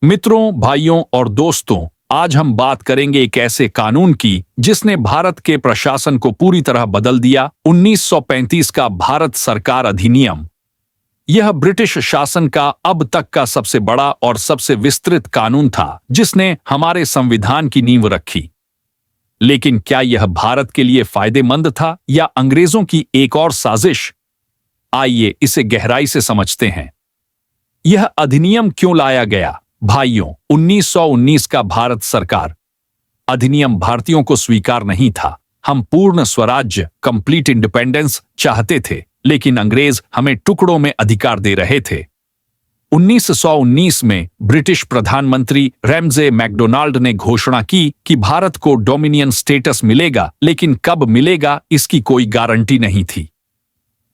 मित्रों, भाइयों और दोस्तों, आज हम बात करेंगे एक ऐसे कानून की जिसने भारत के प्रशासन को पूरी तरह बदल दिया। 1935 का भारत सरकार अधिनियम। यह ब्रिटिश शासन का अब तक का सबसे बड़ा और सबसे विस्तृत कानून था जिसने हमारे संविधान की नींव रखी। लेकिन क्या यह भारत के लिए फायदेमंद था या अंग्रेजों की एक और साजिश? आइए इसे गहराई से समझते हैं। यह अधिनियम क्यों लाया गया? भाइयों, 1919 का भारत सरकार अधिनियम भारतीयों को स्वीकार नहीं था। हम पूर्ण स्वराज्य, कंप्लीट इंडिपेंडेंस चाहते थे, लेकिन अंग्रेज हमें टुकड़ों में अधिकार दे रहे थे। 1919 में ब्रिटिश प्रधानमंत्री रैमजे मैकडोनाल्ड ने घोषणा की कि भारत को डोमिनियन स्टेटस मिलेगा, लेकिन कब मिलेगा इसकी कोई गारंटी नहीं थी।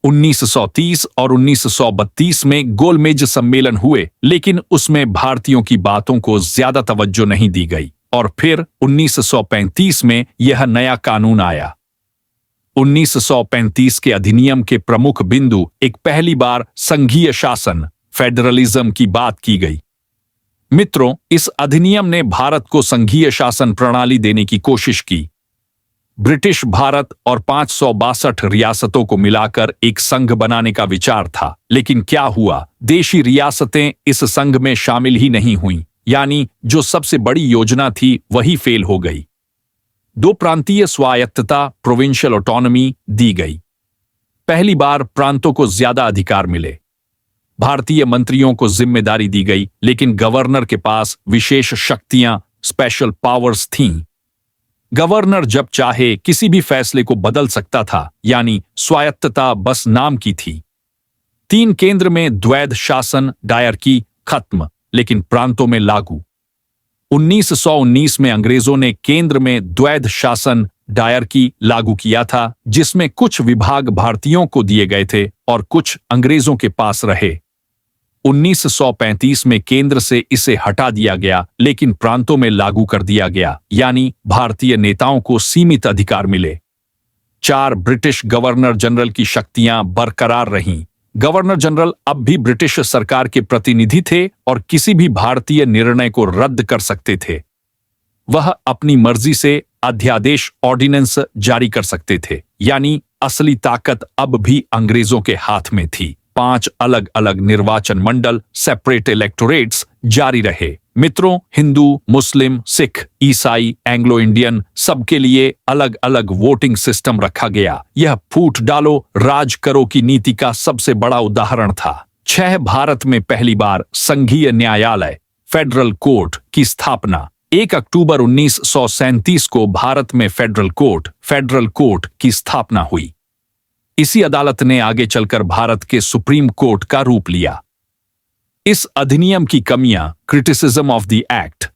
1930 और 1932 में गोलमेज सम्मेलन हुए, लेकिन उसमें भारतीयों की बातों को ज्यादा तवज्जो नहीं दी गई और फिर 1935 में यह नया कानून आया। 1935 के अधिनियम के प्रमुख बिंदु एक पहली बार संघीय शासन, फेडरलिज्म की बात की गई। मित्रों, इस अधिनियम ने भारत को संघीय शासन प्रणाली देने की कोशिश की। ब्रिटिश भारत और 562 रियासतों को मिलाकर एक संघ बनाने का विचार था, लेकिन क्या हुआ? देशी रियासतें इस संघ में शामिल ही नहीं हुईं, यानी जो सबसे बड़ी योजना थी वही फेल हो गई। दो प्रांतीय स्वायत्तता, प्रोविंशियल ऑटोनॉमी दी गई। पहली बार प्रांतों को ज्यादा अधिकार मिले। भारतीय मंत्रियों को जिम्मेदारी दी गई, लेकिन गवर्नर के पास विशेष शक्तियां, स्पेशल पावर्स थीं। गवर्नर जब चाहे किसी भी फैसले को बदल सकता था, यानी स्वायत्तता बस नाम की थी। 3 केंद्र में द्वैध शासन, डायरकी खत्म, लेकिन प्रांतों में लागू। 1919 में अंग्रेजों ने केंद्र में द्वैध शासन, डायरकी लागू किया था, जिसमें कुछ विभाग भारतीयों को दिए गए थे और कुछ अंग्रेजों के पास रहे। 1935 में केंद्र से इसे हटा दिया गया, लेकिन प्रांतों में लागू कर दिया गया, यानी भारतीय नेताओं को सीमित अधिकार मिले। 4 ब्रिटिश गवर्नर जनरल की शक्तियां बरकरार रहीं। गवर्नर जनरल अब भी ब्रिटिश सरकार के प्रतिनिधि थे और किसी भी भारतीय निर्णय को रद्द कर सकते थे। वह अपनी मर्जी से अध्यादेश, ऑर्डिनेंस जारी कर सकते थे, यानी असली ताकत अब भी अंग्रेजों के हाथ में थी। 5 अलग अलग निर्वाचन मंडल, सेपरेट इलेक्टोरेट्स जारी रहे। मित्रों, हिंदू, मुस्लिम, सिख, ईसाई, एंग्लो इंडियन सबके लिए अलग अलग वोटिंग सिस्टम रखा गया। यह फूट डालो, राज करो की नीति का सबसे बड़ा उदाहरण था। 6 भारत में पहली बार संघीय न्यायालय, फेडरल कोर्ट की स्थापना। 1 अक्टूबर 1937 को भारत में फेडरल कोर्ट की स्थापना हुई। इसी अदालत ने आगे चलकर भारत के सुप्रीम कोर्ट का रूप लिया। इस अधिनियम की कमियां, क्रिटिसिज्म ऑफ द एक्ट।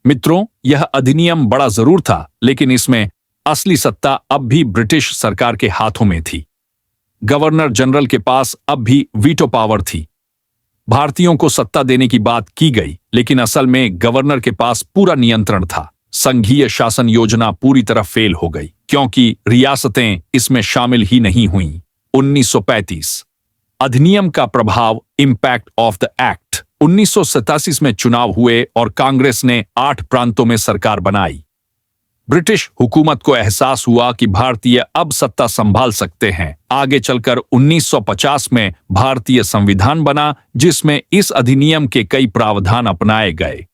मित्रों, यह अधिनियम बड़ा जरूर था, लेकिन इसमें असली सत्ता अब भी ब्रिटिश सरकार के हाथों में थी। गवर्नर जनरल के पास अब भी वीटो पावर थी। भारतीयों को सत्ता देने की बात की गई, लेकिन असल में गवर्नर के पास पूरा नियंत्रण था। संघीय शासन योजना पूरी तरह फेल हो गई, क्योंकि रियासतें इसमें शामिल ही नहीं हुईं। 1935 अधिनियम का प्रभाव, इंपैक्ट ऑफ द एक्ट। 1987 में चुनाव हुए और कांग्रेस ने 8 प्रांतों में सरकार बनाई। ब्रिटिश हुकूमत को एहसास हुआ कि भारतीय अब सत्ता संभाल सकते हैं। आगे चलकर 1950 में भारतीय संविधान बना, जिसमें इस अधिनियम के कई प्रावधान अपनाए गए।